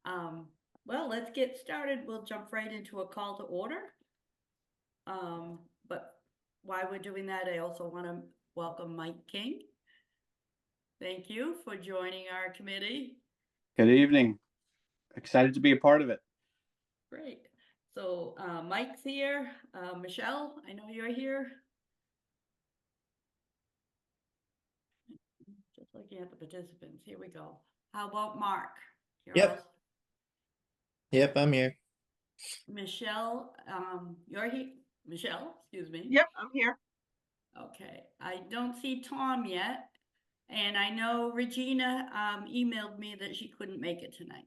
Well, let's get started. We'll jump right into a call to order. But while we're doing that, I also want to welcome Mike King. Thank you for joining our committee. Good evening. Excited to be a part of it. Great. So Mike's here. Michelle, I know you're here. Just looking at the participants. Here we go. How about Mark? Yep. Yep, I'm here. Michelle, you're here. Michelle, excuse me. Yep, I'm here. Okay, I don't see Tom yet. And I know Regina emailed me that she couldn't make it tonight.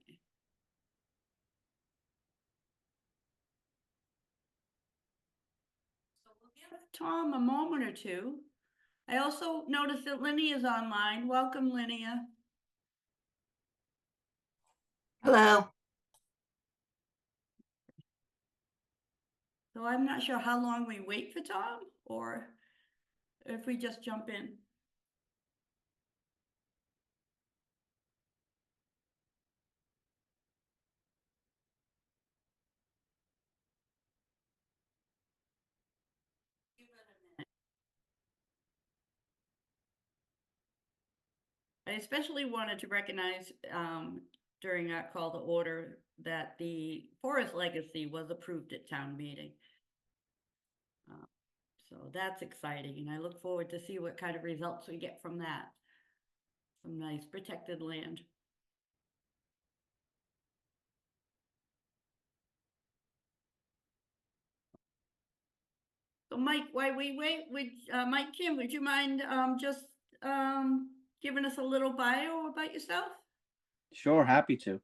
So we'll give Tom a moment or two. I also noticed that Linnea is online. Welcome, Linnea. Hello. So I'm not sure how long we wait for Tom or if we just jump in. I especially wanted to recognize during our call to order that the forest legacy was approved at town meeting. So that's exciting, and I look forward to see what kind of results we get from that. Some nice protected land. So Mike, while we wait, Mike Kim, would you mind just giving us a little bio about yourself? Sure, happy to.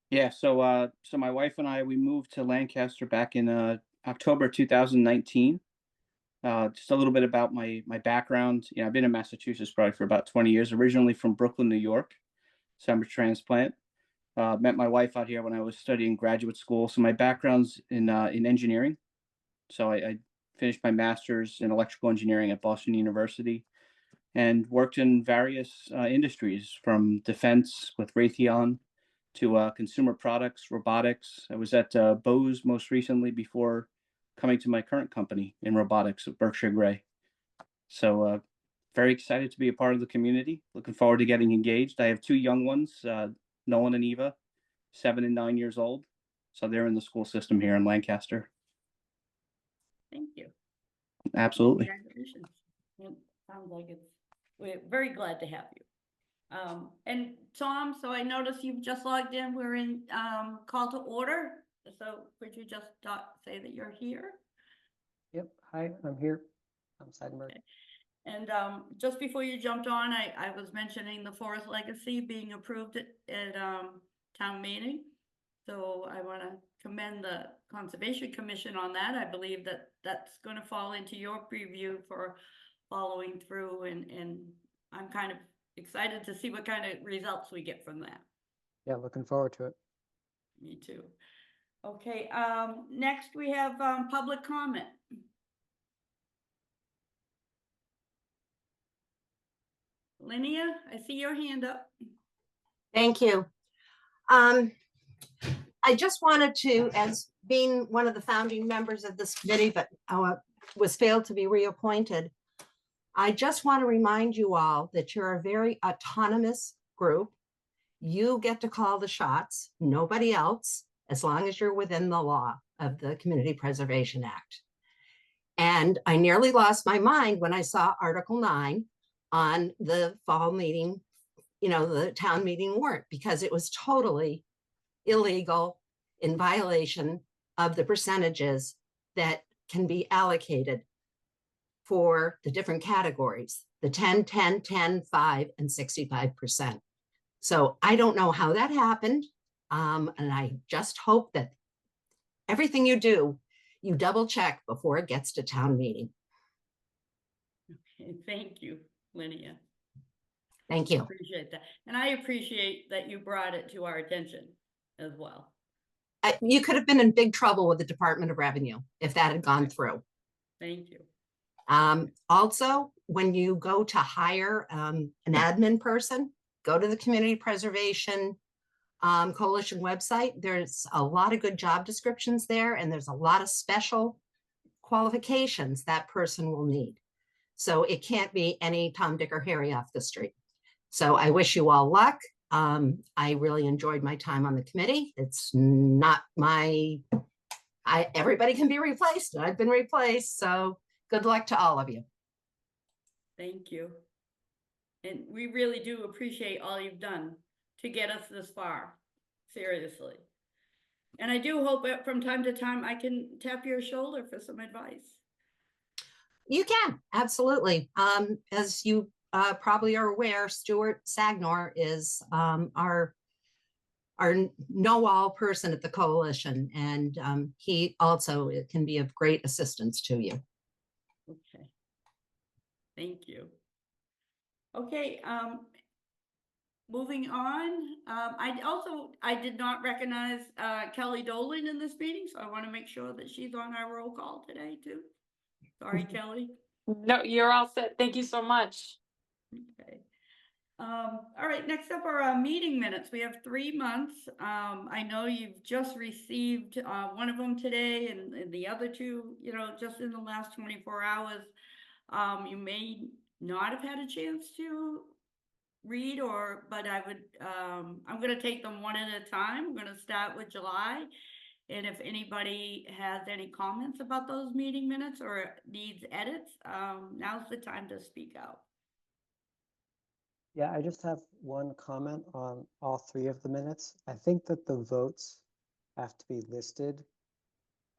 Yeah, so my wife and I, we moved to Lancaster back in October 2019. Just a little bit about my background. I've been in Massachusetts probably for about 20 years, originally from Brooklyn, New York. So I'm a transplant. Met my wife out here when I was studying graduate school. So my background's in engineering. So I finished my master's in electrical engineering at Boston University and worked in various industries from defense with Raytheon to consumer products, robotics. I was at Bose most recently before coming to my current company in robotics at Berkshire Gray. So very excited to be a part of the community. Looking forward to getting engaged. I have two young ones, Nolan and Eva, 7 and 9 years old. So they're in the school system here in Lancaster. Thank you. Absolutely. Congratulations. It sounds like we're very glad to have you. And Tom, so I noticed you've just logged in. We're in call to order. So could you just say that you're here? Yep. Hi, I'm here. I'm Seidenberg. Okay. And just before you jumped on, I was mentioning the forest legacy being approved at town meeting. So I want to commend the Conservation Commission on that. I believe that that's going to fall into your preview for following through, and I'm kind of excited to see what kind of results we get from that. Yeah, looking forward to it. Me too. Okay, next we have public comment. Linnea, I see your hand up. Thank you. I just wanted to, as being one of the founding members of this committee, but was failed to be reappointed, I just want to remind you all that you're a very autonomous group. You get to call the shots, nobody else, as long as you're within the law of the Community Preservation Act. And I nearly lost my mind when I saw Article 9 on the fall meeting, the town meeting warrant, because it was totally illegal, in violation of the percentages that can be allocated for the different categories, the 10, 10, 10, 5, and 65%. So I don't know how that happened. And I just hope that everything you do, you double check before it gets to town meeting. Okay, thank you, Linnea. Thank you. I appreciate that. And I appreciate that you brought it to our attention as well. You could have been in big trouble with the Department of Revenue if that had gone through. Thank you. Also, when you go to hire an admin person, go to the Community Preservation Coalition website. There's a lot of good job descriptions there, and there's a lot of special qualifications that person will need. So it can't be any Tom, Dick, or Harry off the street. So I wish you all luck. I really enjoyed my time on the committee. It's not everybody can be replaced. I've been replaced. So good luck to all of you. Thank you. And we really do appreciate all you've done to get us this far, seriously. And I do hope that from time to time I can tap your shoulder for some advice. You can, absolutely. As you probably are aware, Stuart Sagnor is our know-all person at the coalition, and he also can be of great assistance to you. Okay. Thank you. Okay, moving on. I did not recognize Kelly Dolan in this meeting, so I want to make sure that she's on our roll call today too. Sorry, Kelly. No, you're all set. Thank you so much. Okay. All right, next up are our meeting minutes. We have 3 months. I know you've just received one of them today and the other two, just in the last 24 hours. You may not have had a chance to read but I'm going to take them one at a time. I'm going to start with July. And if anybody has any comments about those meeting minutes or needs edits, now's the time to speak out. Yeah, I just have one comment on all 3 of the minutes. I think that the votes have to be listed.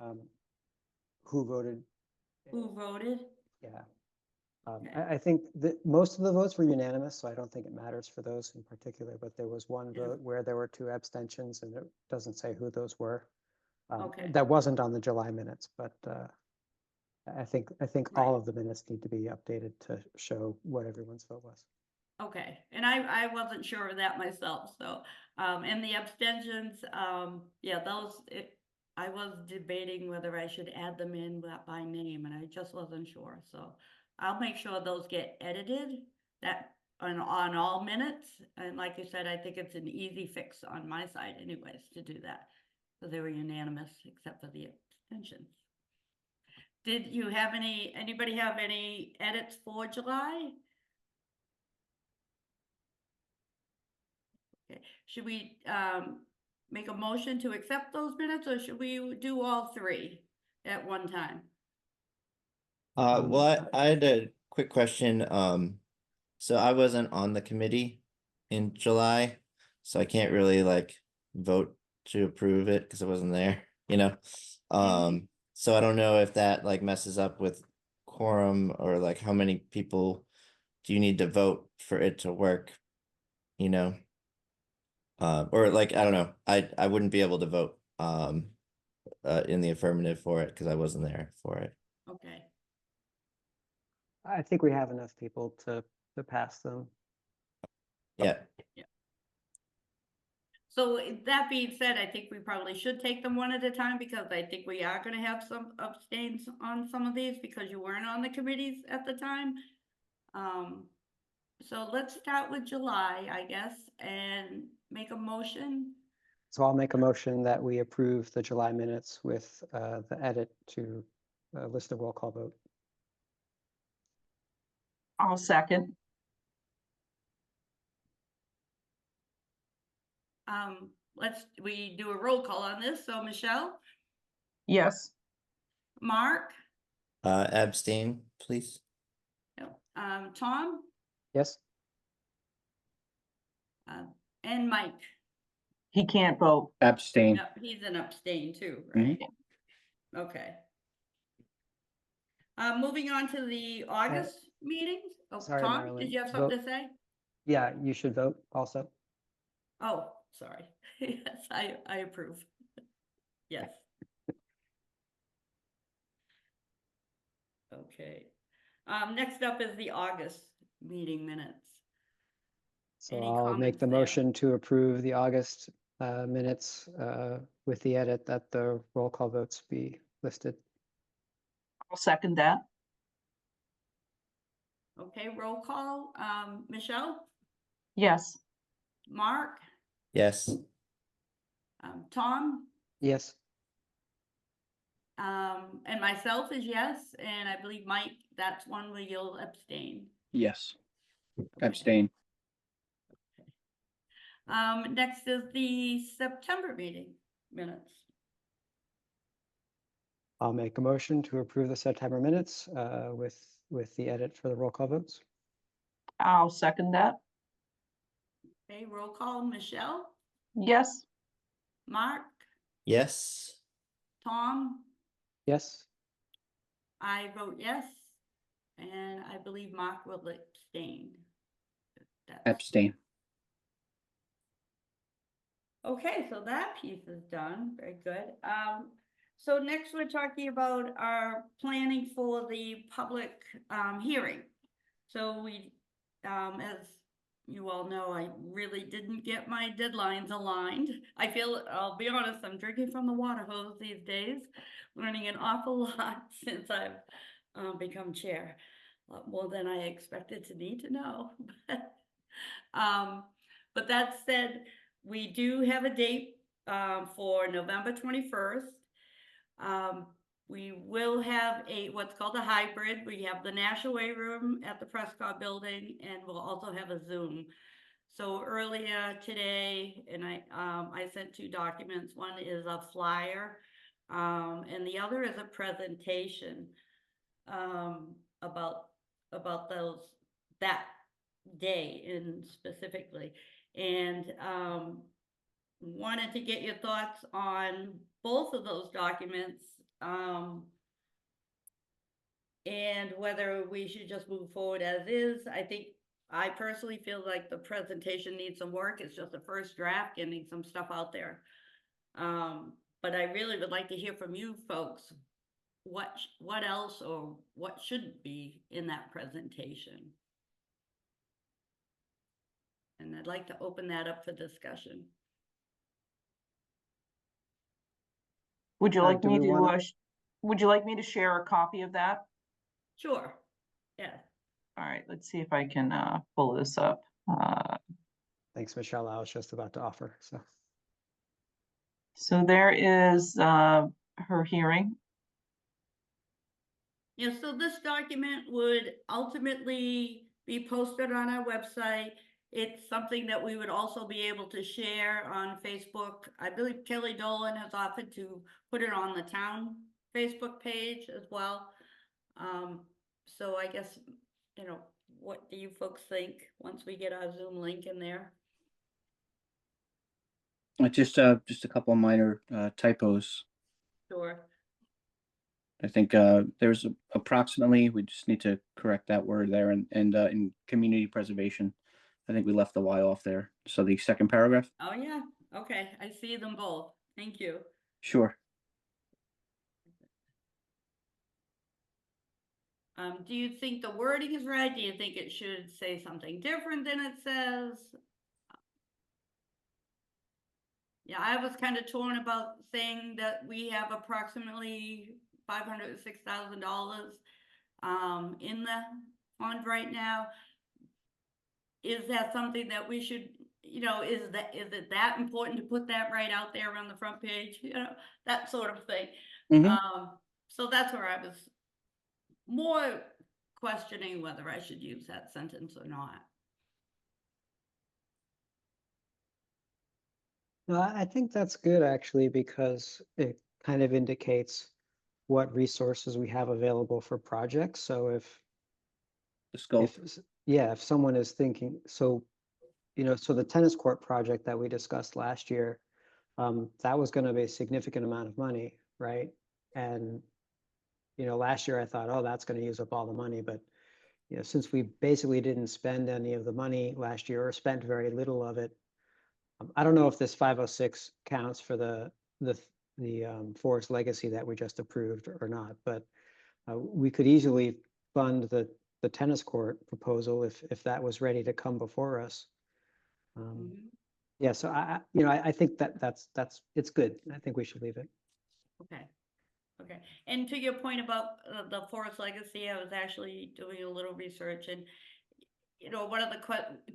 Who voted? Who voted? Yeah. Okay. I think that most of the votes were unanimous, so I don't think it matters for those in particular, but there was one Yeah. vote where there were 2 abstentions, and it doesn't say who those were. Okay. That wasn't on the July minutes, but I think all Right. of the minutes need to be updated to show what everyone's vote was. Okay, and I wasn't sure of that myself, so, and the abstentions, yeah, I was debating whether I should add them in by name, and I just wasn't sure, so I'll make sure those get edited, that, on all minutes, and like you said, I think it's an easy fix on my side anyways to do that, so they were unanimous except for the abstentions. Did you have anybody have any edits for July? Okay, should we make a motion to accept those minutes, or should we do all 3 at one time? Well, I had a quick question. So I wasn't on the committee in July, so I can't really vote to approve it because I wasn't there, So I don't know if that messes up with quorum or how many people do you need to vote for it to work, or I don't know, I wouldn't be able to vote in the affirmative for it because I wasn't there for it. Okay, I think we have enough people to pass them. Yeah. so that being said, I think we probably should take them one at a time, because I think we are gonna have some abstains on some of these, because you weren't on the committees at the time. So let's start with July, I guess, and make a motion. So I'll make a motion that we approve the July minutes with the edit to list a roll call vote. I'll second. We do a roll call on this, so Michelle, Yes. Mark, Abstain, please. Tom, Yes? and Mike. He can't vote. Abstain. No, he's an abstain too, right? Okay. Moving on to the August meetings. Oh, sorry, Tom, Marilyn. did you have something to say? Yeah, you should vote also. Oh, sorry. Yes, I approve. Yes. Okay. Next up is the August meeting minutes. So Any I'll make comments the there? motion to approve the August minutes with the edit that the roll call votes be listed. I'll second that. Okay, roll call. Michelle, Yes. Mark, Yes. Tom, Yes, and myself is yes, and I believe Mike, that's one where you'll abstain. Yes. Abstain. Next is the September meeting minutes. I'll make a motion to approve the September minutes with the edit for the roll call votes. I'll second that. Okay, roll call, Michelle, Yes, Mark, Yes, Tom, Yes, I vote yes, and I believe Mark will abstain. That's- Abstain. Okay, so that piece is done, very good. So next we're talking about our planning for the public, hearing. So we, as you all know, I really didn't get my deadlines aligned. I feel, I'll be honest, I'm drinking from the water hose these days, learning an awful lot since I've become chair. A lot more than I expected to need to know. But that said, we do have a date for November 21st. We will have what's called a hybrid. We have the National Way Room at the Prescott Building, and we'll also have a Zoom. So earlier today, and I sent 2 documents. One is a flyer, and the other is a presentation about that day in specifically. And wanted to get your thoughts on both of those documents, and whether we should just move forward as is. I personally feel like the presentation needs some work. It's just the first draft, getting some stuff out there. But I really would like to hear from you folks, what else or what should be in that presentation. And I'd like to open that up for discussion. would you like do me we to, wanna- would you like me to share a copy of that? Sure, yeah. All right, let's see if I can pull this up. thanks, Michelle. I was just about to offer, so. So there is her hearing. Yeah, so this document would ultimately be posted on our website. It's something that we would also be able to share on Facebook. I believe Kelly Dolan has offered to put it on the town Facebook page as well. So I guess, what do you folks think once we get our Zoom link in there? Just a couple of minor typos. Sure. I think there's approximately, we just need to correct that word there, and in community preservation, I think we left the Y off there. So the second paragraph? Oh, yeah, okay, I see them both, thank you. Sure. Do you think the wording is right? Do you think it should say something different than it says? Yeah, I was kind of torn about saying that we have approximately $506,000 in the fund right now. Is that something that we should, is it that important to put that right out there on the front page? That sort of thing. Mhm. So that's where I was more questioning whether I should use that sentence or not. No, I think that's good actually, because it kind of indicates what resources we have available for projects. So The scope. if someone is thinking, so the tennis court project that we discussed last year, that was going to be a significant amount of money, right? And last year I thought, oh, that's going to use up all the money, but since we basically didn't spend any of the money last year, or spent very little of it, I don't know if this 506 counts for the Forest Legacy that we just approved or not, but we could easily fund the tennis court proposal if that was ready to come before us. Mhm. Yeah, so I think that's it's good. I think we should leave it. Okay. Okay. And to your point about the Forest Legacy, I was actually doing a little research, and one of the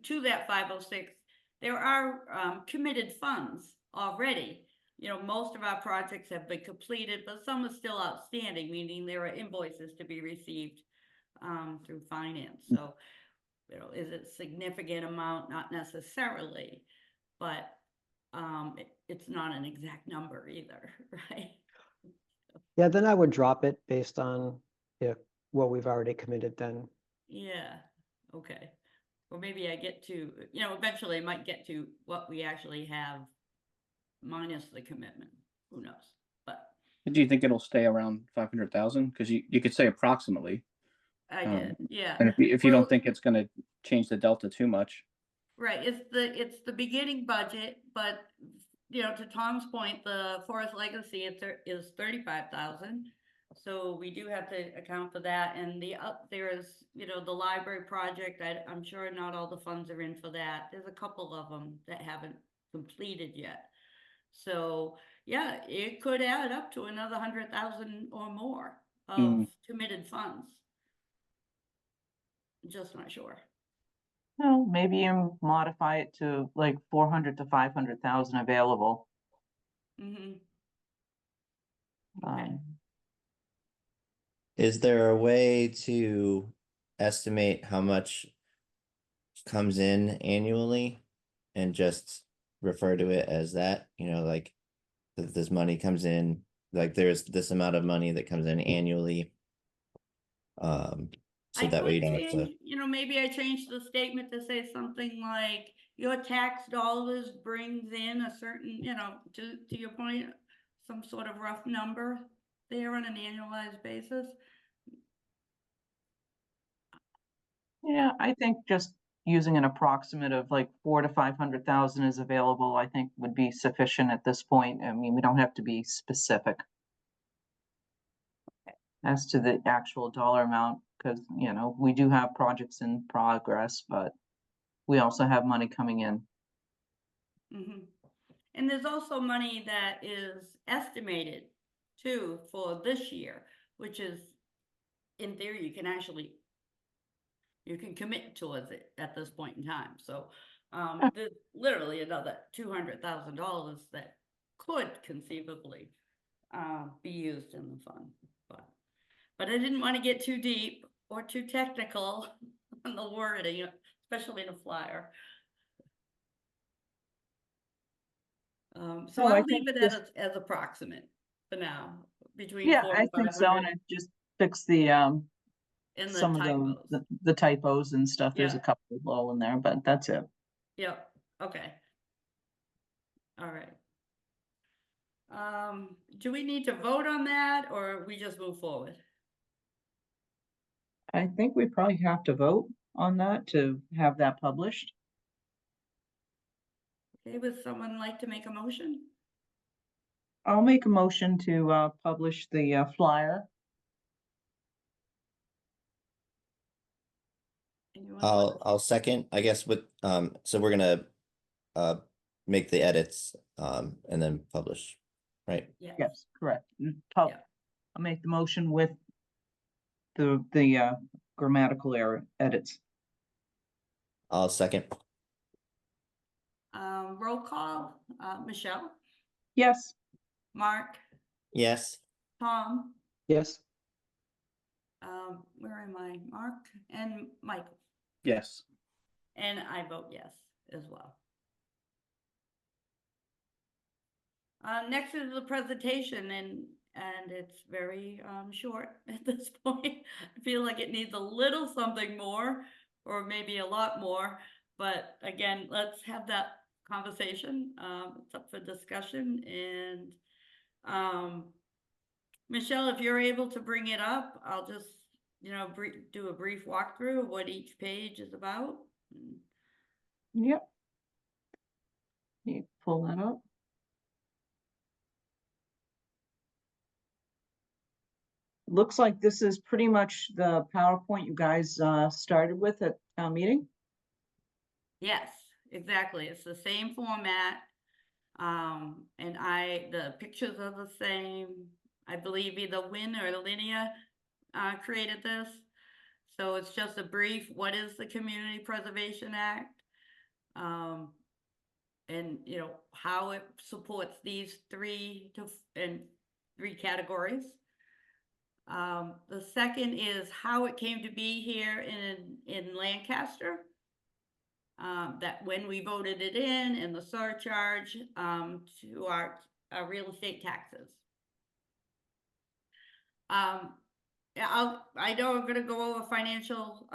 to that 506, there are committed funds already most of our projects have been completed, but some are still outstanding, meaning there are invoices to be received through finance. So, is it significant amount? Not necessarily, but it's not an exact number either, right? Yeah, then I would drop it based on, yeah, what we've already committed then. Yeah, okay. Or maybe I get to, eventually I might get to what we actually have minus the commitment. Who knows? But Do you think it'll stay around 500,000? Because you could say approximately. I did, yeah. And if you Well, don't think it's going to change the delta too much. right, it's the beginning budget, but to Tom's point, the Forest Legacy is 35,000. So we do have to account for that, and there is, the library project, I'm sure not all the funds are in for that. There's a couple of them that haven't completed yet. So, yeah, it could add up to another 100,000 or more of committed funds. Just not sure. No, maybe you modify it to like 400 to 500,000 available. Mm-hmm. Okay. Um, Is there a way to estimate how much comes in annually and just refer to it as that, like that this money comes in, like there's this amount of money that comes in annually. So I that way you could don't have to, change, maybe I changed the statement to say something like, your tax dollars brings in a certain, to your point, some sort of rough number there on an annualized basis. Yeah, I think just using an approximate of like 400 to 500,000 is available, I think would be sufficient at this point. I mean, we don't have to be specific as to the actual dollar amount, because, we do have projects in progress, but we also have money coming in. Mm-hmm. And there's also money that is estimated too for this year, which is, in theory, you can commit towards it at this point in time. So there's literally another $200,000 that could conceivably be used in the fund. But I didn't want to get too deep or too technical on the wording, especially in a flyer. So No, I I'll think leave it just- as approximate for now, between Yeah, 4 I and think so, and 500 I just fix the in the some of typos. the typos and stuff. There's a Yeah. couple of low in there, but that's it. Yep, okay. All right. Do we need to vote on that, or we just move forward? I think we probably have to vote on that to have that published. Okay, would someone like to make a motion? I'll make a motion to publish the flyer. Anyone want- I'll second, I guess with, so we're gonna make the edits, and then publish, right? Yeah. Yes, correct. Yeah. I'll make the motion with the grammatical error edits. I'll second. Roll call, Michelle, Yes, Mark, Yes, Tom, Yes, where am I? Mark and Michael, Yes. and I vote yes as well. Next is the presentation, and it's very short at this point. I feel like it needs a little something more, or maybe a lot more. But again, let's have that conversation. It's up for discussion, and Michelle, if you're able to bring it up, I'll just do a brief walkthrough of what each page is about. yep. You pull that up. Looks like this is pretty much the PowerPoint you guys started with at town meeting. Yes, exactly. It's the same format. And the pictures are the same. I believe either Win or Linnea created this. So it's just a brief, what is the Community Preservation Act? and, you know, how it supports these three categories. The second is how it came to be here in Lancaster. That when we voted it in and the surcharge, to our real estate taxes. Yeah, I know I'm gonna go over financial,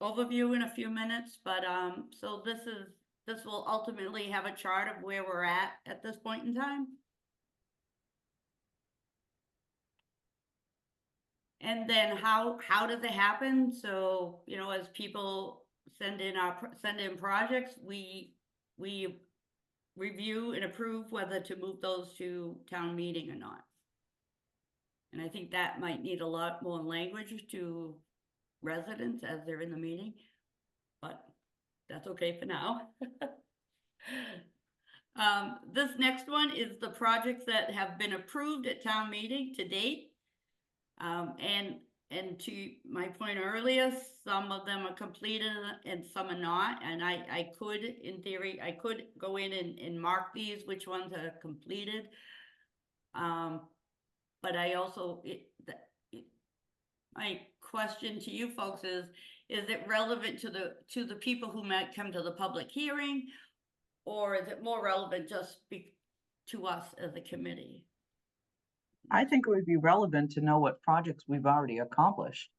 overview in a few minutes, but, so this will ultimately have a chart of where we're at this point in time. And then how does it happen? So, you know, as people send in projects, we review and approve whether to move those to town meeting or not. And I think that might need a lot more language to residents as they're in the meeting, but that's okay for now. This next one is the projects that have been approved at town meeting to date. And to my point earlier, some of them are completed and some are not. And I could, in theory, I could go in and mark these, which ones are completed. But I also, my question to you folks is it relevant to the people who might come to the public hearing? Or is it more relevant just to us as a committee? I think it would be relevant to know what projects we've already accomplished,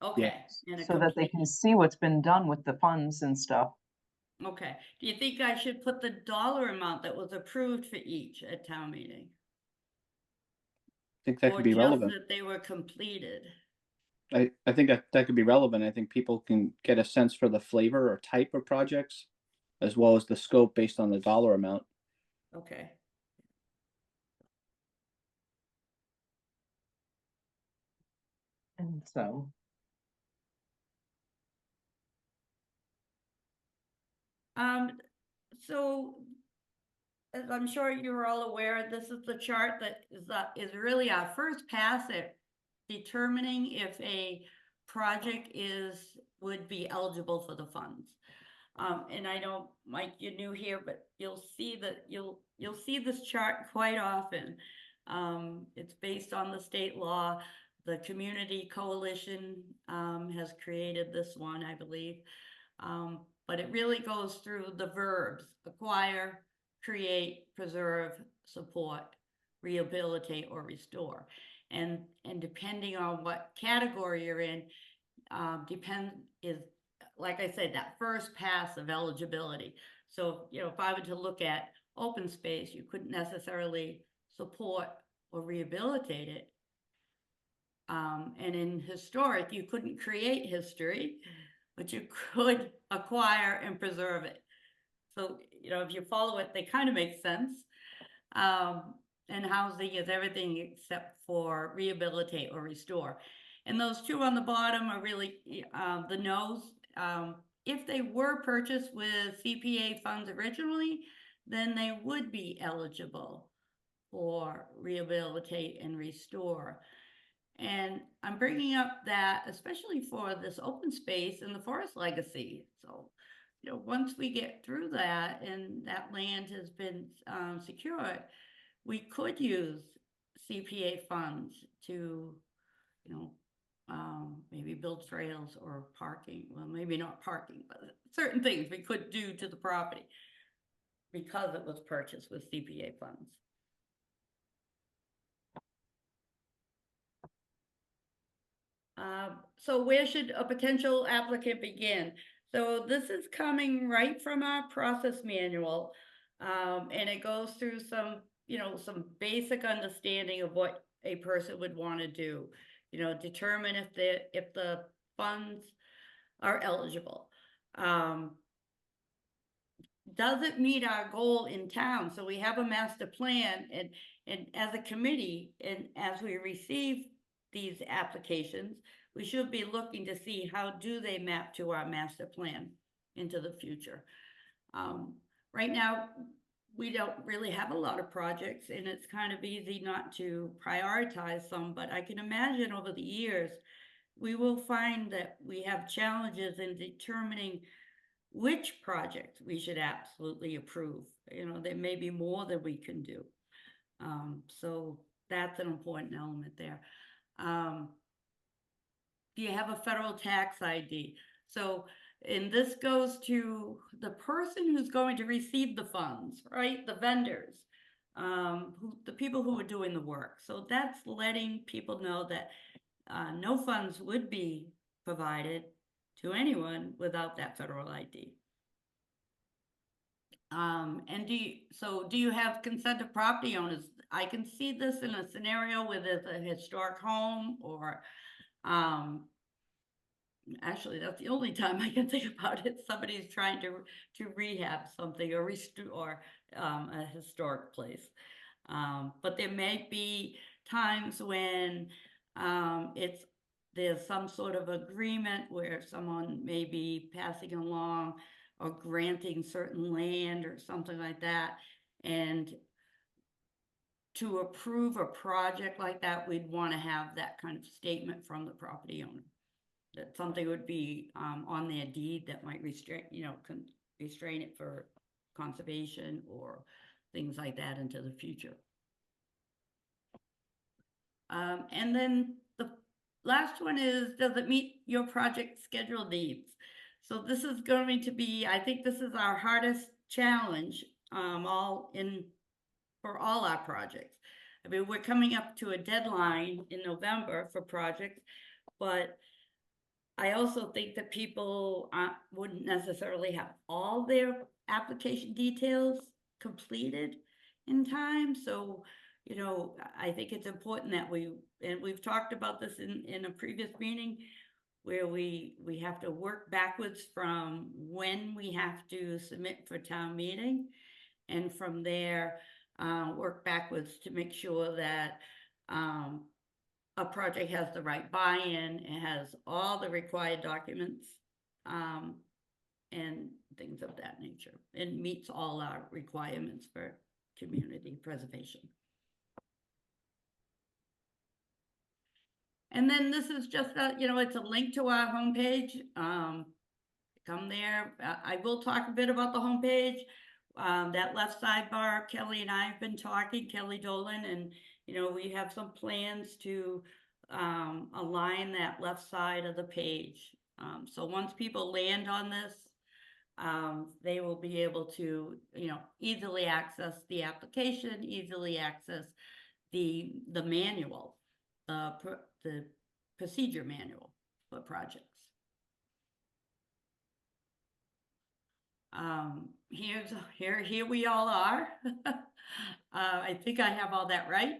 Okay. And a so that they complete- can see what's been done with the funds and stuff. Okay, do you think I should put the dollar amount that was approved for each at town meeting? I think that Or could be just relevant. that they were completed? I think that could be relevant. I think people can get a sense for the flavor or type of projects, as well as the scope based on the dollar amount. Okay. And so, So, as I'm sure you're all aware, this is the chart that is really our first pass at determining if a project would be eligible for the funds. And I know, Mike, you're new here, but you'll see this chart quite often. It's based on the state law. The Community Coalition has created this one, I believe. But it really goes through the verbs: acquire, create, preserve, support, rehabilitate, or restore. And depending on what category you're in, like I said, that first pass of eligibility. So, you know, if I were to look at open space, you couldn't necessarily support or rehabilitate it. And in historic, you couldn't create history, but you could acquire and preserve it. So, you know, if you follow it, they kind of make sense. And housing is everything except for rehabilitate or restore. And those two on the bottom are really the no's. If they were purchased with CPA funds originally, then they would be eligible for rehabilitate and restore. And I'm bringing up that especially for this open space and the forest legacy. So, you know, once we get through that and that land has been secured, we could use CPA funds to, you know, maybe build trails or parking. Well, maybe not parking, but certain things we could do to the property because it was purchased with CPA funds. So where should a potential applicant begin? So this is coming right from our process manual. And it goes through some, you know, some basic understanding of what a person would want to do. You know, determine if the funds are eligible. Does it meet our goal in town? So we have a master plan, and as a committee, and as we receive these applications, we should be looking to see how do they map to our master plan into the future. Right now, we don't really have a lot of projects, and it's kind of easy not to prioritize some, but I can imagine over the years, we will find that we have challenges in determining which project we should absolutely approve. You know, there may be more that we can do. So that's an important element there. Do you have a federal tax ID? So, and this goes to the person who's going to receive the funds, right? The vendors, the people who are doing the work. So that's letting people know that no funds would be provided to anyone without that federal ID. And do you have consent of property owners? I can see this in a scenario where there's a historic home or, actually, that's the only time I can think about it. Somebody's trying to rehab something or restore, a historic place. But there may be times when, there's some sort of agreement where someone may be passing along or granting certain land or something like that. And to approve a project like that, we'd want to have that kind of statement from the property owner. That something would be on their deed that might restrain, restrain it for conservation or things like that into the future. And then the last one is, does it meet your project schedule needs? So this is going to be, I think this is our hardest challenge, for all our projects. I mean, we're coming up to a deadline in November for projects, but I also think that people wouldn't necessarily have all their application details completed in time. So, I think it's important that and we've talked about this in a previous meeting, where we have to work backwards from when we have to submit for town meeting. And from there, work backwards to make sure that a project has the right buy-in, it has all the required documents, and things of that nature. It meets all our requirements for community preservation. And then this is just it's a link to our homepage. Come there. I will talk a bit about the homepage. That left sidebar, Kelly and I have been talking, Kelly Dolan, and we have some plans to align that left side of the page. So once people land on this, they will be able to, easily access the application, easily access the manual, the procedure manual for projects. Here we all are. I think I have all that right.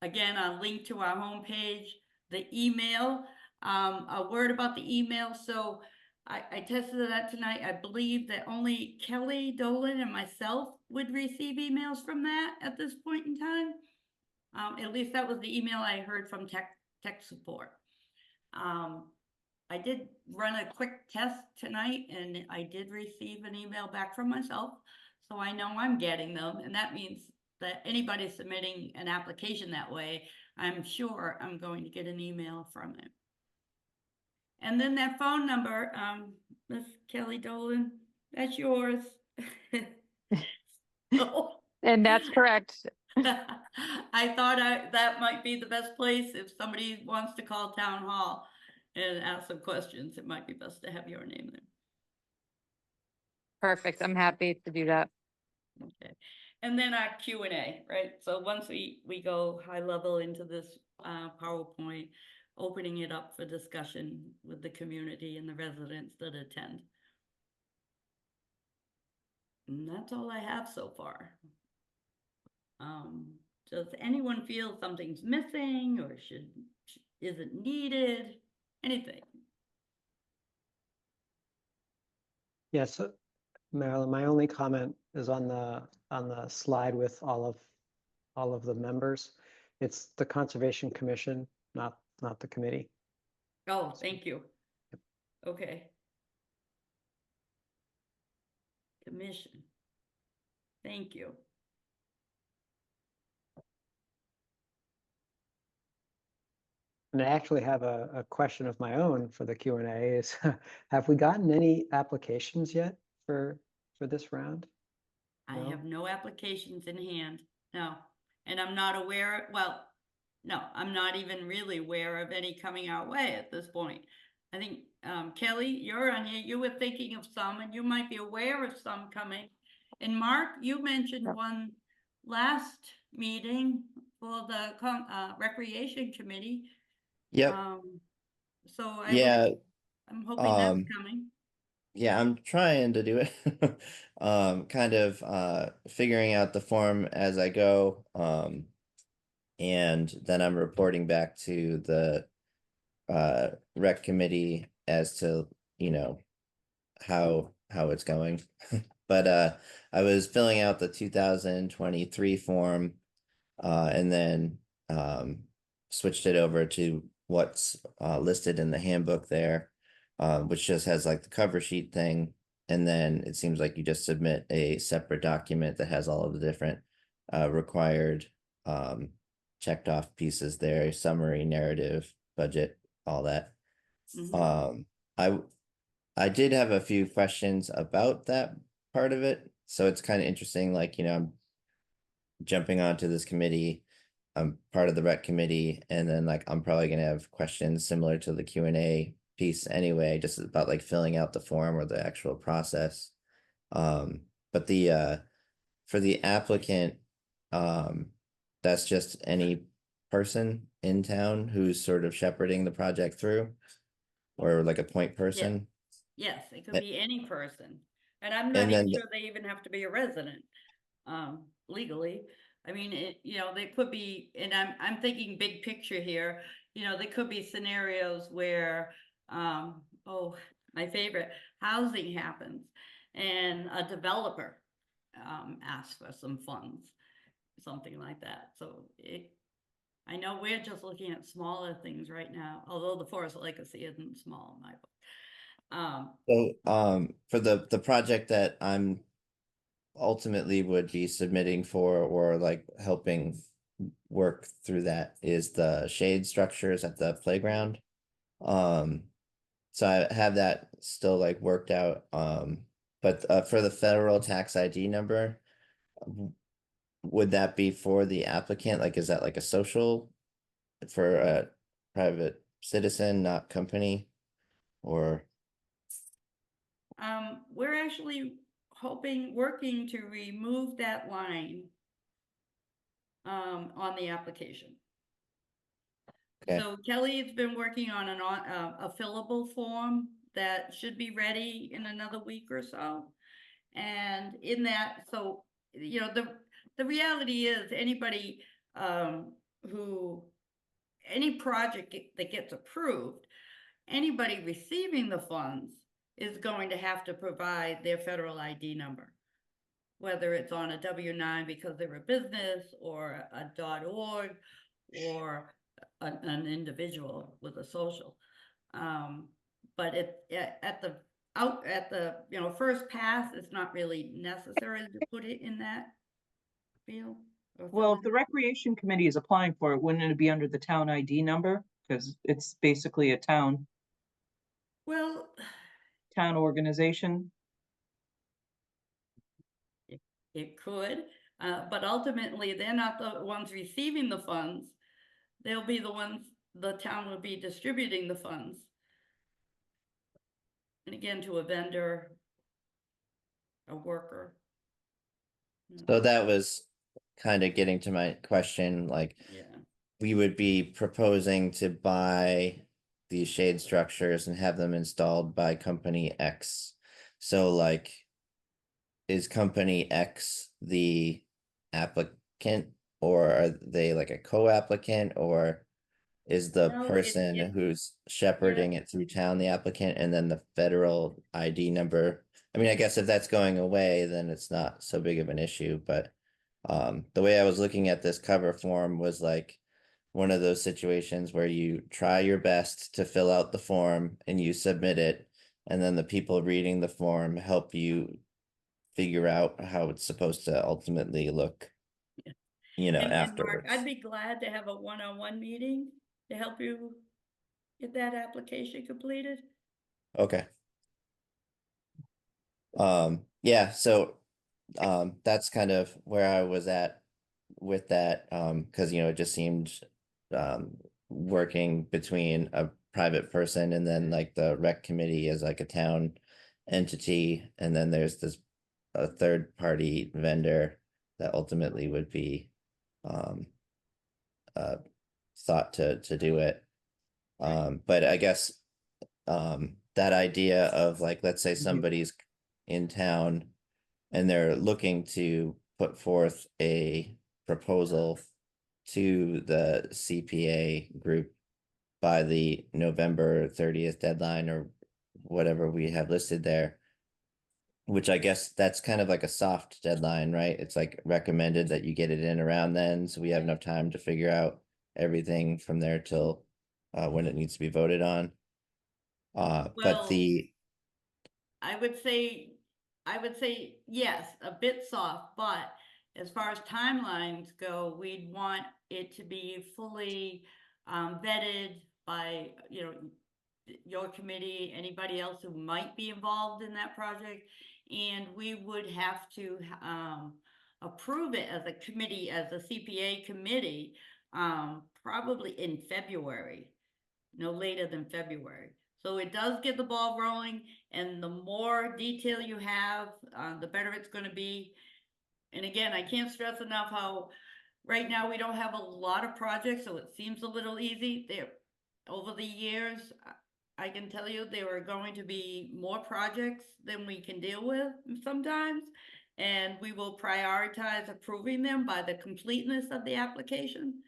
Again, a link to our homepage, the email, a word about the email. So I tested that tonight. I believe that only Kelly Dolan and myself would receive emails from that at this point in time. At least that was the email I heard from tech support. I did run a quick test tonight and I did receive an email back from myself. So I know I'm getting them, and that means that anybody submitting an application that way, I'm sure I'm going to get an email from it. And then that phone number, Miss Kelly Dolan, that's yours. And that's correct. I thought that might be the best place if somebody wants to call town hall and ask some questions. It might be best to have your name there. Perfect. I'm happy to do that. Okay. And then our Q&A, right? So once we go high level into this PowerPoint, opening it up for discussion with the community and the residents that attend. And that's all I have so far. Does anyone feel something's missing or isn't needed? Anything? Yes, Marilyn, my only comment is on the slide with all of the members. It's the Conservation Commission, not the committee. Oh, thank you. Okay. Commission. Thank you. And I actually have a question of my own for the Q and A is, have we gotten any applications yet for this round? I No? have no applications in hand, no. And I'm not aware, well, no, I'm not even really aware of any coming our way at this point. I think, Kelly, you're on here, you were thinking of some, and you might be aware of some coming. And Mark, you mentioned Yep. one last meeting for the Recreation Committee. Yep. So Yeah. I'm hoping that's Um, coming. yeah, I'm trying to do it. Kind of figuring out the form as I go. And then I'm reporting back to the rec committee as to, you know, how it's going. But I was filling out the 2023 form and then switched it over to what's listed in the handbook there, which just has like the cover sheet thing. And then it seems like you just submit a separate document that has all of the different required checked off pieces there, summary, narrative, budget, all that. Mhm. I I did have a few questions about that part of it. So it's kind of interesting, like, you know, I'm jumping onto this committee. I'm part of the rec committee, and then like I'm probably gonna have questions similar to the Q&A piece anyway, just about like filling out the form or the actual process. But the for the applicant, that's just any person in town who's sort of shepherding the project through, or like a point person. Yes, it could A- be any person. And I'm not And even then sure they even have to be a resident, legally. I mean, they could be, and I'm thinking big picture here, there could be scenarios where, oh, my favorite, housing happens and a developer, asks for some funds, something like that. So I know we're just looking at smaller things right now, although the Forest Legacy isn't small in my book. so for the project that I'm ultimately would be submitting for or like helping work through that is the shade structures at the playground. So I have that still like worked out. But for the federal tax ID number, would that be for the applicant? Like, is that like a social for a private citizen, not company? Or We're actually working to remove that line on the application. okay, So Kelly's been working on a fillable form that should be ready in another week or so. And in that, so, the reality is anybody, any project that gets approved, anybody receiving the funds is going to have to provide their federal ID number, whether it's on a W-9 because they're a business or a .org or an individual with a social. But at the first pass, it's not really necessary to put it in that field. or Well, fill if the it- recreation committee is applying for it, wouldn't it be under the town ID number? Because it's basically a town Well, organization. it could, but ultimately, they're not the ones receiving the funds. They'll be the ones, the town will be distributing the funds. And again, to a vendor, a worker. so that was kind of getting to my question, like Yeah. we would be proposing to buy these shade structures and have them installed by company X. So like, is company X the applicant, or are they like a co-applicant, or is the No, person who's shepherding it through town the applicant, and then the federal ID number? I mean, I guess if that's going away, then it's not so big of an issue, but the way I was looking at this cover form was like one of those situations where you try your best to fill out the form and you submit it, and then the people reading the form help you figure out how it's supposed to ultimately look, Yeah. you know, And Mark, I'd afterwards. be glad to have a one-on-one meeting to help you get that application completed. Okay. Yeah, so that's kind of where I was at with that, because it just seemed working between a private person and then like the rec committee as like a town entity, and then there's this a third party vendor that ultimately would be uh thought to do it. But I guess that idea of like, let's say somebody's in town and they're looking to put forth a proposal to the CPA group by the November 30th deadline or whatever we have listed there, which I guess that's kind of like a soft deadline, right? It's like recommended that you get it in around then, so we have enough time to figure out everything from there till when it needs to be voted on. But Well, the I would say yes, a bit soft, but as far as timelines go, we'd want it to be fully vetted by, your committee, anybody else who might be involved in that project. And we would have to approve it as a committee, as a CPA committee, probably in February, no later than February. So it does get the ball rolling, and the more detail you have, the better it's going to be. And again, I can't stress enough how right now we don't have a lot of projects, so it seems a little easy. There, over the years, I can tell you there are going to be more projects than we can deal with sometimes, and we will prioritize approving them by the completeness of the application.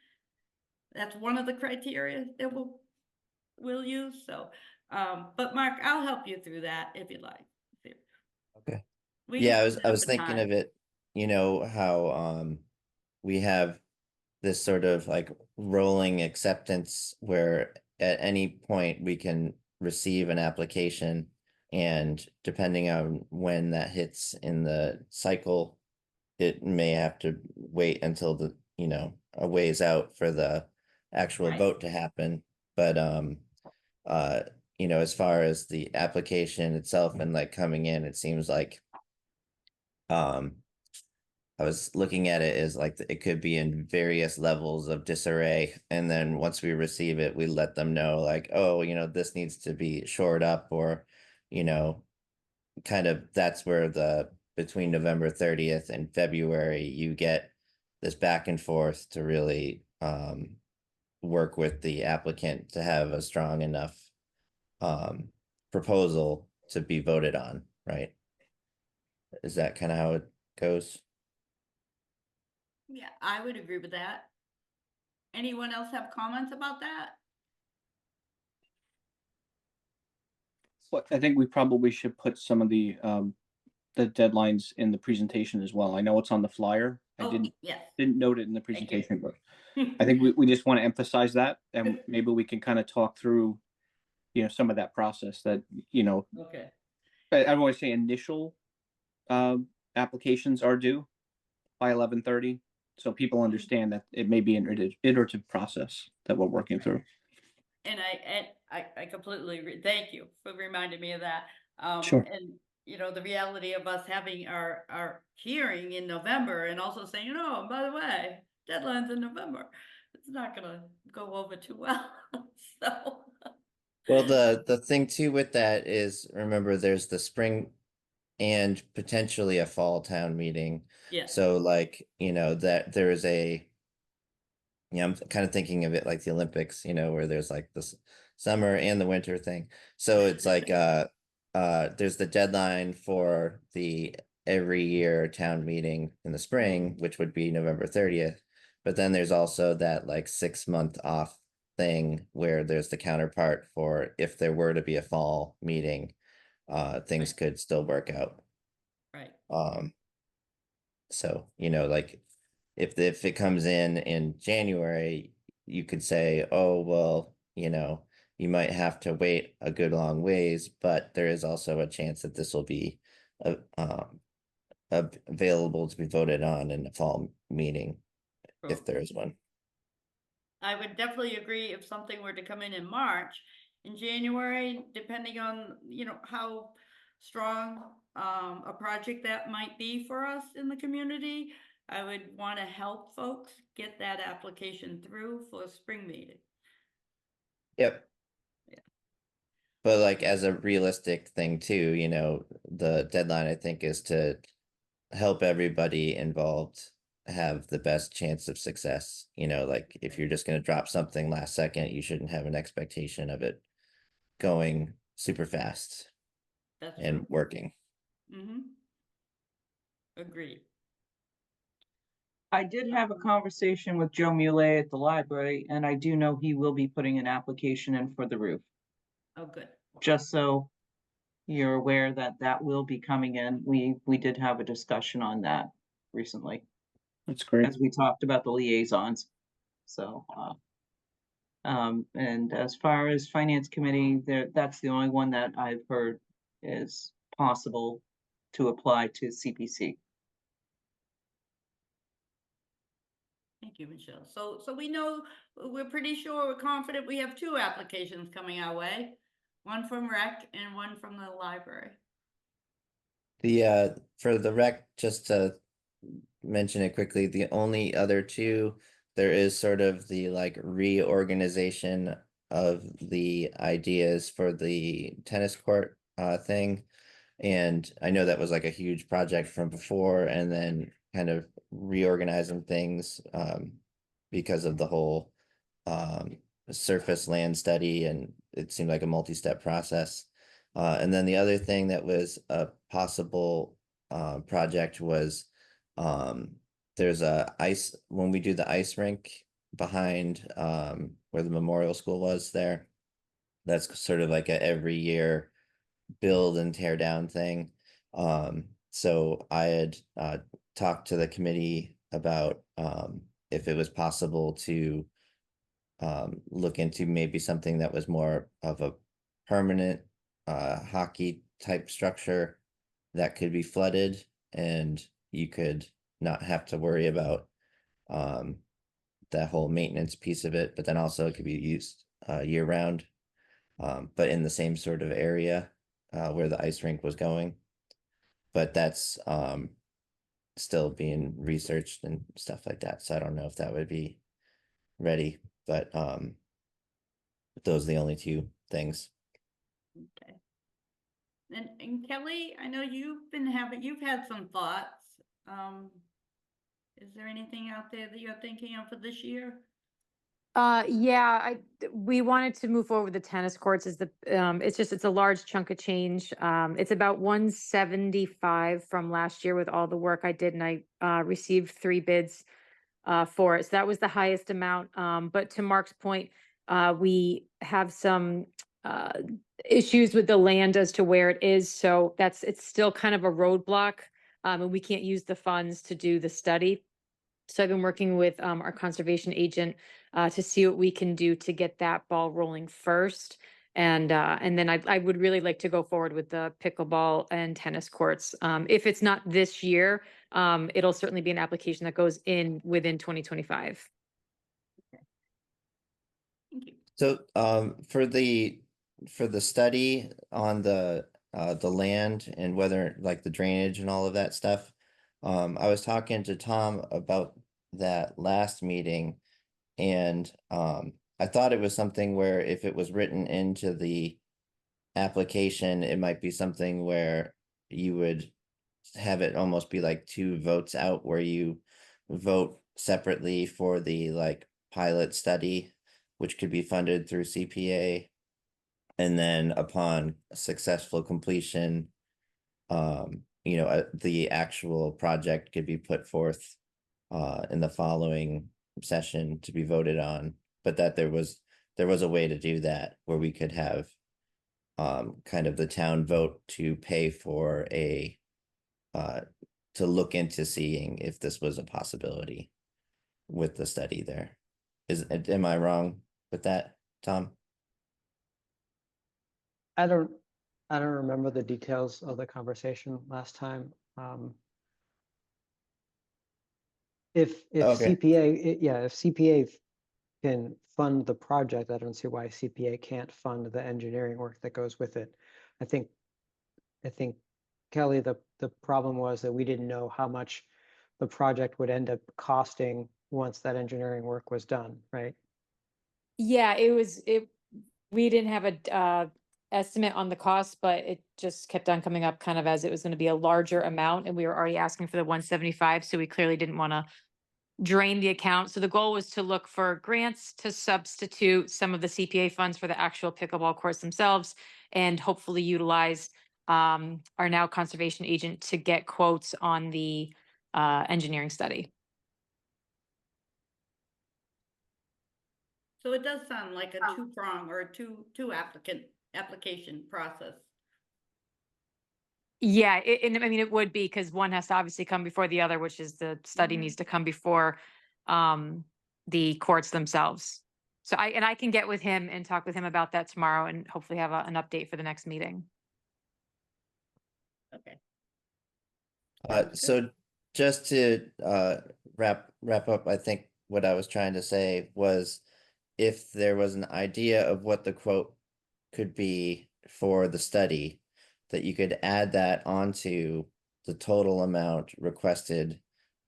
That's one of the criteria that we'll use. So, but Mark, I'll help you through that if you'd like. okay. We Yeah, just I need was the thinking time. of it, how we have this sort of like rolling acceptance where at any point we can receive an application, and depending on when that hits in the cycle, it may have to wait until a ways out for the actual Right. vote to happen. But uh as far as the application itself and like coming in, it seems like um I was looking at it as like it could be in various levels of disarray. And then once we receive it, we let them know like, oh, this needs to be shored up, or, you know, kind of that's where the between November 30th and February, you get this back and forth to really work with the applicant to have a strong enough proposal to be voted on, right? Is that kind of how it goes? Yeah, I would agree with that. Anyone else have comments about that? But I think we probably should put some of the deadlines in the presentation as well. I know it's on the flyer. I Oh, didn't yes. note it in the Thank you. presentation, but I think we just want to emphasize that, and maybe we can kind of talk through, some of that process that, Okay. I always say initial applications are due by 11:30, so people understand that it may be an iterative process that we're working through. And I completely agree. Thank you for reminding me of that. Sure. And the reality of us having our hearing in November and also saying, oh, by the way, deadline's in November. It's not gonna go over too well. So, Well, the thing too with that is, remember, there's the spring and potentially a fall town meeting. yeah. So like, that there is I'm kind of thinking of it like the Olympics, where there's like this summer and the winter thing. So it's like there's the deadline for the every year town meeting in the spring, which would be November 30th. But then there's also that like 6 month off thing where there's the counterpart for if there were to be a fall meeting, things Right. could still work out. Right. So, like if it comes in January, you could say, oh, well, you might have to wait a good long ways, but there is also a chance that this will be available to be voted on in the fall meeting, if there is one. I would definitely agree if something were to come in March. In January, depending on, how strong a project that might be for us in the community, I would want to help folks get that application through for spring meeting. Yep. Yeah. But like as a realistic thing too, the deadline I think is to help everybody involved have the best chance of success. Like if you're just going to drop something last second, you shouldn't have an expectation of it going super fast That's and true. working. Mm-hmm. Agreed. I did have a conversation with Joe Muley at the library, and I do know he will be putting an application in for the roof. Oh, good. Just so you're aware that that will be coming in. We did have a discussion on that recently, That's great. as we talked about the liaisons. So, and as far as finance committee, that's the only one that I've heard is possible to apply to CPC. Thank you, Michelle. So we know, we're pretty sure, we're confident we have two applications coming our way. One from rec and one from the library. For the rec, just to mention it quickly, the only other two, there is sort of the like reorganization of the ideas for the tennis court thing. And I know that was like a huge project from before, and then kind of reorganizing things because of the whole surface land study, and it seemed like a multi-step process. And then the other thing that was a possible project was there's when we do the ice rink behind where the memorial school was there, that's sort of like a every year build and tear down thing. So I had talked to the committee about if it was possible to look into maybe something that was more of a permanent hockey type structure that could be flooded, and you could not have to worry about that whole maintenance piece of it, but then also it could be used year round, but in the same sort of area where the ice rink was going. But that's still being researched and stuff like that. So I don't know if that would be ready, but those are the only two things. Okay. And Kelly, I know you've had some thoughts. Is there anything out there that you're thinking of for this year? Yeah, we wanted to move forward with the tennis courts it's a large chunk of change. It's about 175 from last year with all the work I did, and I received 3 bids for it. So that was the highest amount. But to Mark's point, we have some issues with the land as to where it is. So it's still kind of a roadblock, and we can't use the funds to do the study. So I've been working with our conservation agent to see what we can do to get that ball rolling first. And then I would really like to go forward with the pickleball and tennis courts. If it's not this year, it'll certainly be an application that goes in within 2025. Thank you. So for the study on the land and whether like the drainage and all of that stuff, I was talking to Tom about that last meeting, and I thought it was something where if it was written into the application, it might be something where you would have it almost be like 2 votes out, where you vote separately for the like pilot study, which could be funded through CPA, and then upon successful completion, the actual project could be put forth in the following session to be voted on, but that there was a way to do that where we could have kind of the town vote to pay for to look into seeing if this was a possibility with the study there. Am I wrong with that, Tom? I don't remember the details of the conversation last time. If Okay. CPA, if CPA can fund the project, I don't see why CPA can't fund the engineering work that goes with it. I think Kelly, the problem was that we didn't know how much the project would end up costing once that engineering work was done, right? Yeah, we didn't have a estimate on the cost, but it just kept on coming up kind of as it was gonna be a larger amount, and we were already asking for the 175, so we clearly didn't wanna drain the account. So the goal was to look for grants to substitute some of the CPA funds for the actual pickleball courts themselves, and hopefully utilize our now conservation agent to get quotes on the engineering study. So it does sound like a two-prong or a two application process. Yeah, and I mean, it would be because one has to obviously come before the other, which is the study Mhm. needs to come before the courts themselves. So I can get with him and talk with him about that tomorrow and hopefully have an update for the next meeting. Okay. Sounds good. So just to wrap up, I think what I was trying to say was if there was an idea of what the quote could be for the study, that you could add that onto the total amount requested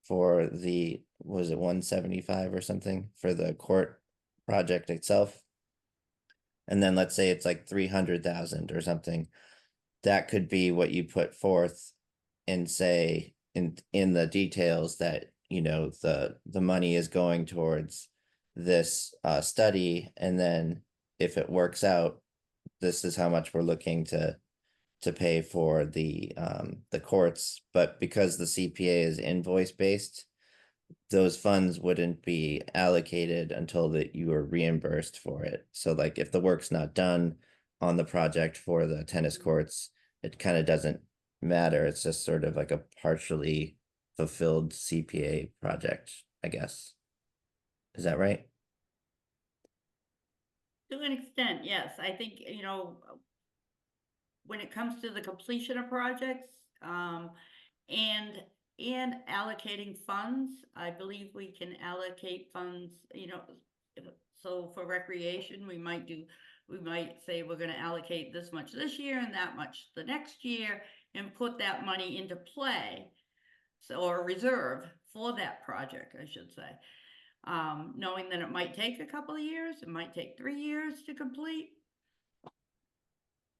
for the, was it 175 or something for the court project itself? And then let's say it's like 300,000 or something. That could be what you put forth and say in the details that, you know, the money is going towards this study, and then if it works out, this is how much we're looking to pay for the courts. But because the CPA is invoice based, those funds wouldn't be allocated until that you are reimbursed for it. So like if the work's not done on the project for the tennis courts, it kind of doesn't matter. It's just sort of like a partially fulfilled CPA project, I guess. Is that right? To an extent, yes. I think, you know, when it comes to the completion of projects, and allocating funds, I believe we can allocate funds, you know, so for recreation, we might say we're gonna allocate this much this year and that much the next year and put that money into play. So, or reserve for that project, I should say. Knowing that it might take a couple of years, it might take 3 years to complete.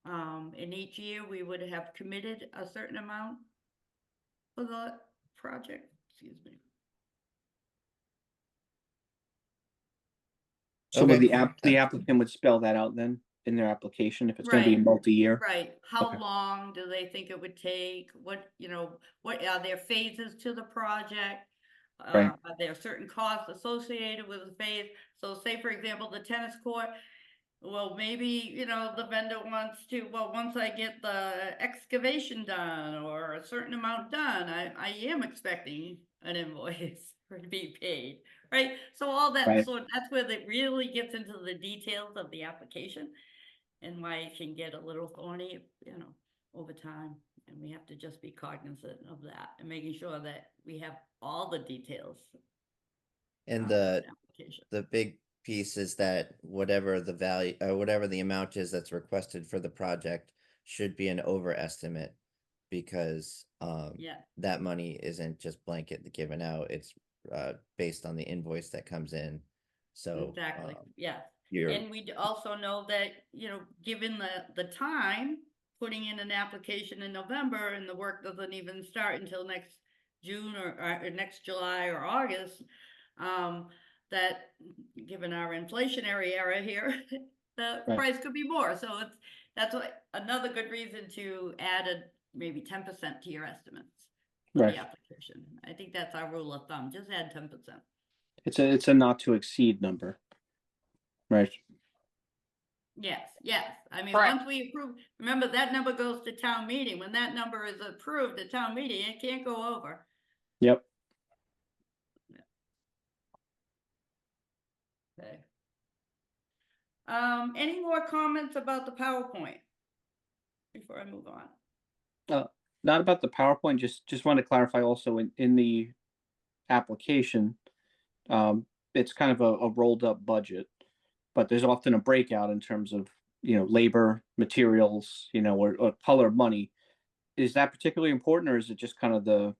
In each year, we would have committed a certain amount for the project, excuse me. So would Okay. the applicant would spell that out then in their application if it's gonna be Right. multi-year? Right, how Okay. long do they think it would take? What, you know, what are there phases to the project? Right. Are there certain costs associated with the phase? So say, for example, the tennis court, well, maybe, you know, the vendor wants to, well, once I get the excavation done or a certain amount done, I am expecting an invoice for to be paid, right? So all that Right. sort, that's where it really gets into the details of the application and why it can get a little thorny, you know, over time. And we have to just be cognizant of that and making sure that we have all the details. And of the application. big piece is that whatever the value, whatever the amount is that's requested for the project should be an overestimate, because Yeah, that money isn't just blanket given out. It's based on the invoice that comes in. So exactly, yeah. you're And we also know that, you know, given the time, putting in an application in November and the work doesn't even start until next June or next July or August, that given our inflationary era here, the Right. price could be more. So that's what, another good reason to add maybe 10% to your estimates for Right. the application. I think that's our rule of thumb, just add 10%. It's a not to exceed number. Right. Yes, yes. I mean, Correct. once we approve, remember that number goes to town meeting. When that number is approved at town meeting, it can't go over. Yep. Okay. Any more comments about the PowerPoint before I move on? Not about the PowerPoint, just want to clarify also in the application, it's kind of a rolled up budget, but there's often a breakout in terms of, labor, materials, or color money. Is that particularly important, or is it just kind of the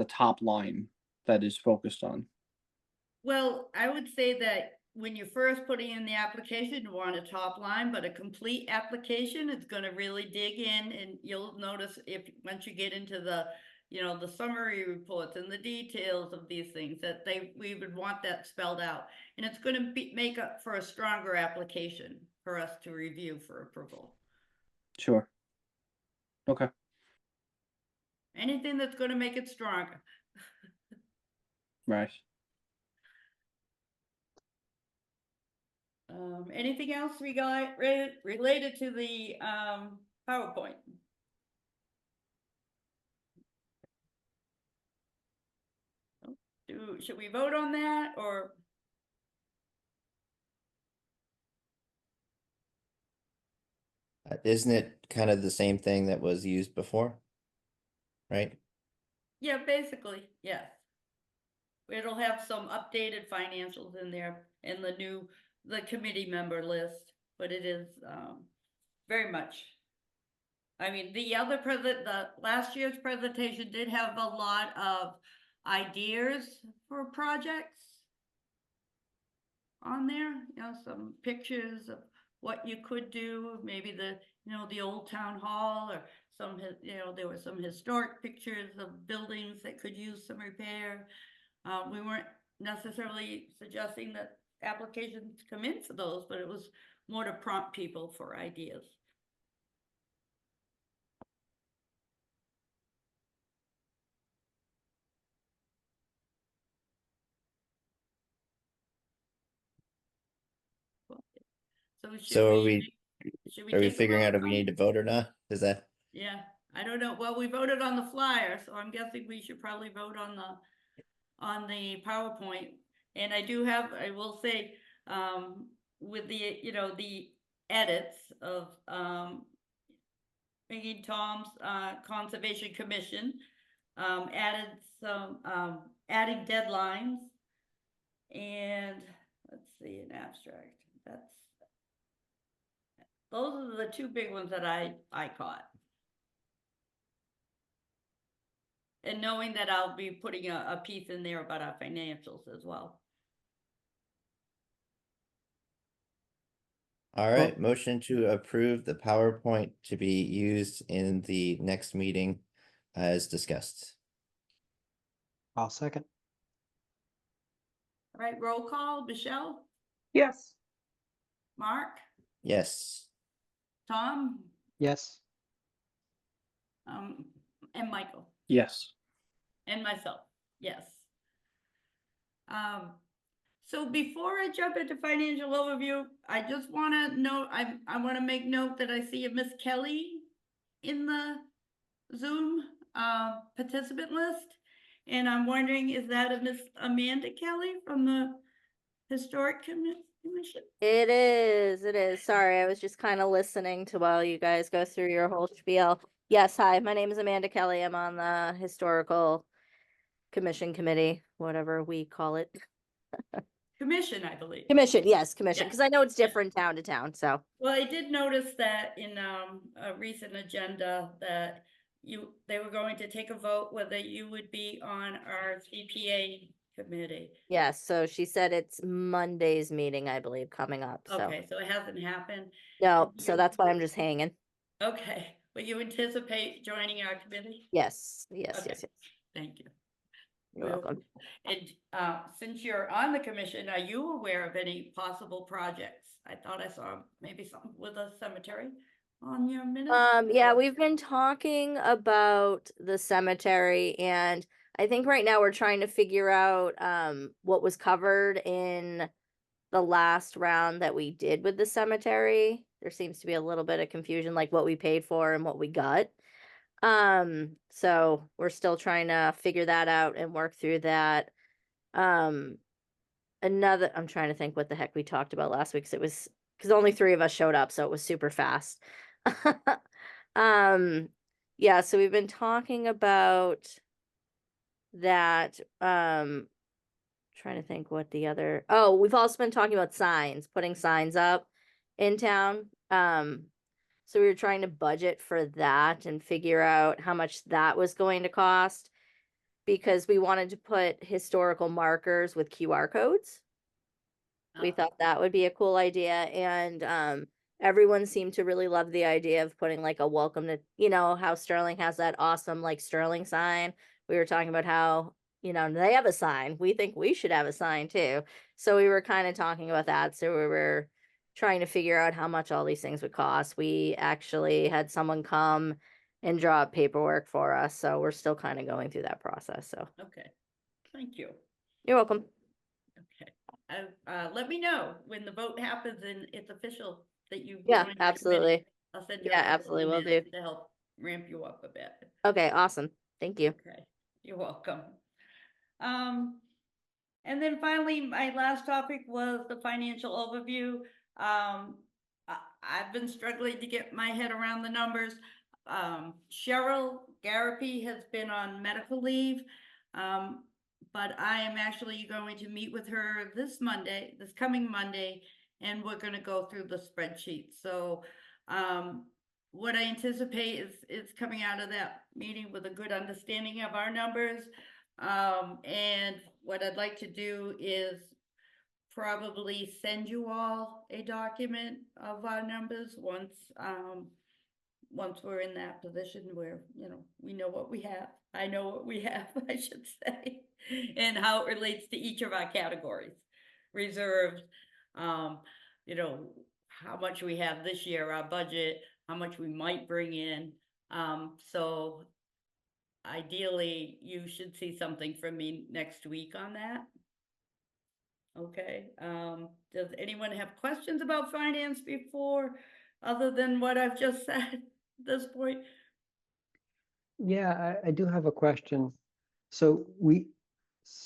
top line that is focused on? Well, I would say that when you're first putting in the application, you want a top line, but a complete application is gonna really dig in, and you'll notice once you get into the, the summary reports and the details of these things, that we would want that spelled out. And it's gonna make up for a stronger application for us to review for approval. Sure. Okay. Anything that's gonna make it stronger. Right. Anything else related to the PowerPoint? Should we vote on that, or? Isn't it kind of the same thing that was used before? Right? Yeah, basically, yes. It'll have some updated financials in there and the committee member list, but it is very much. I mean, the last year's presentation did have a lot of ideas for projects on there, some pictures of what you could do, maybe the old town hall, or there were some historic pictures of buildings that could use some repair. We weren't necessarily suggesting that applications come in for those, but it was more to prompt people for ideas. So So are we should we are we take a figuring out vote if we on- need to vote or not? Is that Yeah, I don't know. Well, we voted on the flyer, so I'm guessing we should probably vote on the PowerPoint. And I will say, with the edits of, making Tom's, Conservation Commission, adding deadlines. And let's see, an abstract, those are the two big ones that I caught. And knowing that I'll be putting a piece in there about our financials as well. all right? Motion to approve the PowerPoint to be used in the next meeting as discussed. I'll second. All right, roll call, Michelle, Yes. Mark, Yes. Tom, Yes. and Michael, Yes. and myself, yes. So before I jump into financial overview, I just wanna note, I wanna make note that I see a Miss Kelly in the Zoom, participant list. And I'm wondering, is that a Miss Amanda Kelly from the Historic Commission? It is. Sorry, I was just kind of listening to while you guys go through your whole spiel. Yes, hi, my name is Amanda Kelly. I'm on the Historical Commission Committee, whatever we call it. Commission, I believe. Commission, yes, commission, Yeah. because I know it's Yeah. different town to town, so. Well, I did notice that in a recent agenda that they were going to take a vote whether you would be on our CPA committee. Yes, so she said it's Monday's meeting, I believe, coming up, so. Okay, so it hasn't happened. No, so that's why I'm just hanging. Okay, but you anticipate joining our committee? Yes, yes, Okay. yes, yes. Thank you. You're Well, welcome. And since you're on the commission, are you aware of any possible projects? I thought I saw maybe something with a cemetery on your minutes. Yeah, we've been talking about the cemetery, and I think right now we're trying to figure out what was covered in the last round that we did with the cemetery. There seems to be a little bit of confusion, like what we paid for and what we got. So we're still trying to figure that out and work through that. I'm trying to think what the heck we talked about last week, 'cause it was because only 3 of us showed up, so it was super fast. Yeah, so we've been talking about that. trying to think what the other, oh, we've also been talking about signs, putting signs up in town. So we were trying to budget for that and figure out how much that was going to cost because we wanted to put historical markers with QR codes. We Oh. thought that would be a cool idea. And everyone seemed to really love the idea of putting like a welcome to, you know, how Sterling has that awesome like Sterling sign. We were talking about how, you know, they have a sign. We think we should have a sign too. So we were kind of talking about that. So we were trying to figure out how much all these things would cost. We actually had someone come and draw up paperwork for us. So we're still kind of going through that process. So Okay, thank you. you're welcome. Okay, let me know when the vote happens and it's official that you. Yeah, joined the committee. absolutely. I'll send you. Yeah, a couple absolutely, will emails do. To help ramp you up a bit. Okay, awesome. Thank you. Okay, you're welcome. And then finally, my last topic was the financial overview. I've been struggling to get my head around the numbers. Cheryl Garapi has been on medical leave. But I am actually going to meet with her this coming Monday, and we're gonna go through the spreadsheet. So, what I anticipate is coming out of that meeting with a good understanding of our numbers. And what I'd like to do is probably send you all a document of our numbers once we're in that position where, you know, we know what we have. I know what we have, I should say, and how it relates to each of our categories. Reserves, you know, how much we have this year, our budget, how much we might bring in. So ideally, you should see something from me next week on that. Okay, does anyone have questions about finance before, other than what I've just said at this point? Yeah, I do have a question. So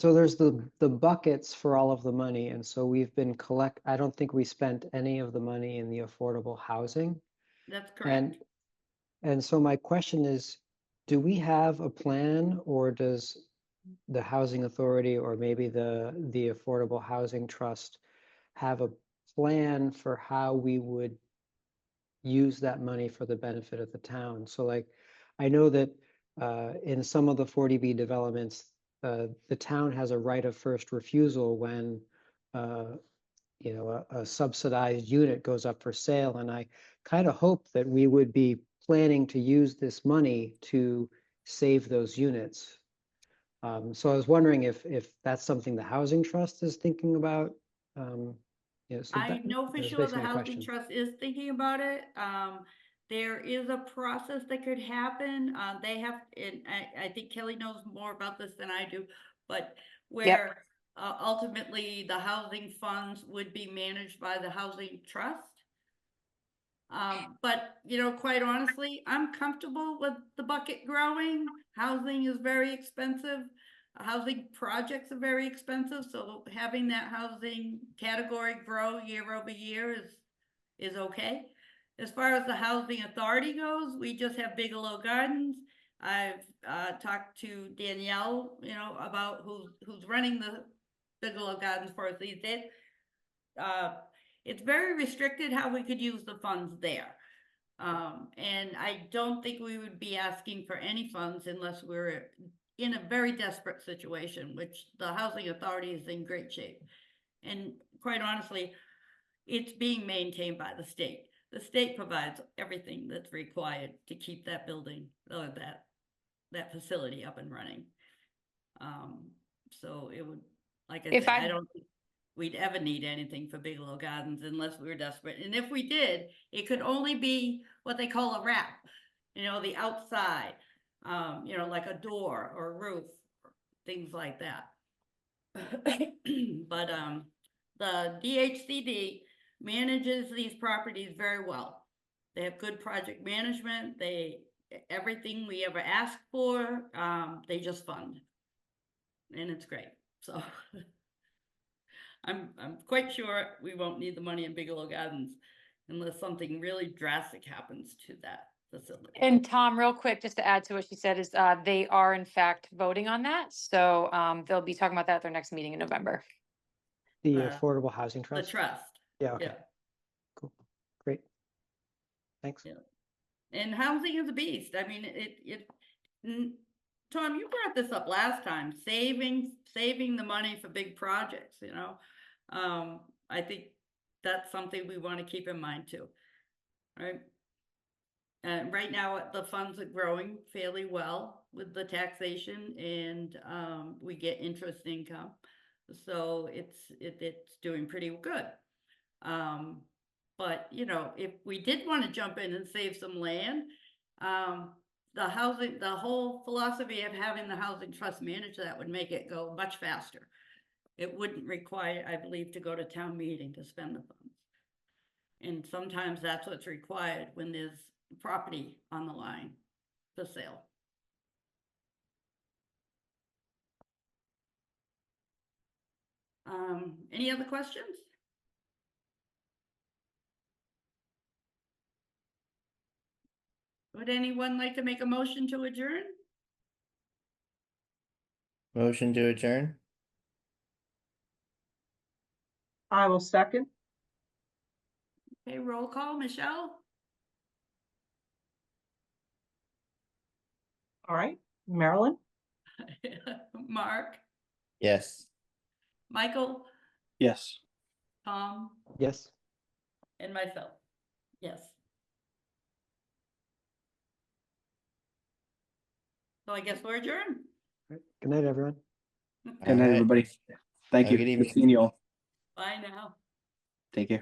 there's the buckets for all of the money, and so we've been I don't think we spent any of the money in the affordable housing. That's correct. And so my question is, do we have a plan, or does the housing authority or maybe the Affordable Housing Trust have a plan for how we would use that money for the benefit of the town? So like, I know that in some of the 40B developments, the town has a right of first refusal when you know, a subsidized unit goes up for sale. And I kind of hope that we would be planning to use this money to save those units. So I was wondering if that's something the Housing Trust is thinking about. You know, so I know for that's sure the basically my Housing question. Trust is thinking about it. There is a process that could happen. They have, and I think Kelly knows more about this than I do, but where ultimately the housing funds would be managed by the Housing Trust. But you know, quite honestly, I'm comfortable with the bucket growing. Housing is very expensive. Housing projects are very expensive, so having that housing category grow year over year is okay. As far as the housing authority goes, we just have Bigelow Gardens. I've talked to Danielle, you know, about who's running the Bigelow Gardens for us these days. It's very restricted how we could use the funds there. And I don't think we would be asking for any funds unless we're in a very desperate situation, which the housing authority is in great shape. And quite honestly, it's being maintained by the state. The state provides everything that's required to keep that building or that facility up and running. So it would, like I If said, I- I don't think we'd ever need anything for Bigelow Gardens unless we were desperate. And if we did, it could only be what they call a wrap, you know, the outside, you know, like a door or a roof, things like that. But the DHCD manages these properties very well. They have good project management. Everything we ever ask for, they just fund. And it's great. So I'm quite sure we won't need the money in Bigelow Gardens unless something really drastic happens to that facility. And Tom, real quick, just to add to what she said is, they are in fact voting on that. So, they'll be talking about that at their next meeting in November. The Uh, Affordable Housing The Trust? trust, Yeah, okay, yeah. cool, great. Thanks. Yeah. And housing is a beast. I mean, Tom, you brought this up last time, saving the money for big projects, you know? I think that's something we want to keep in mind too, right? And right now, the funds are growing fairly well with the taxation and, we get interest income. So it's doing pretty good. But you know, if we did want to jump in and save some land, the whole philosophy of having the housing trust manage that would make it go much faster. It wouldn't require, I believe, to go to town meeting to spend the funds. And sometimes that's what's required when there's property on the line for sale. Any other questions? Would anyone like to make a motion to adjourn? Motion to adjourn? I will second. Okay, roll call, Michelle? All right, Marilyn, Mark, Yes. Michael, Yes. Tom, Yes. and myself. Yes. So I guess we're adjourned. All right. Good night, everyone. Good night, Alright. everybody. Thank Have a you. good Good evening. seeing you all. Bye now. Take care.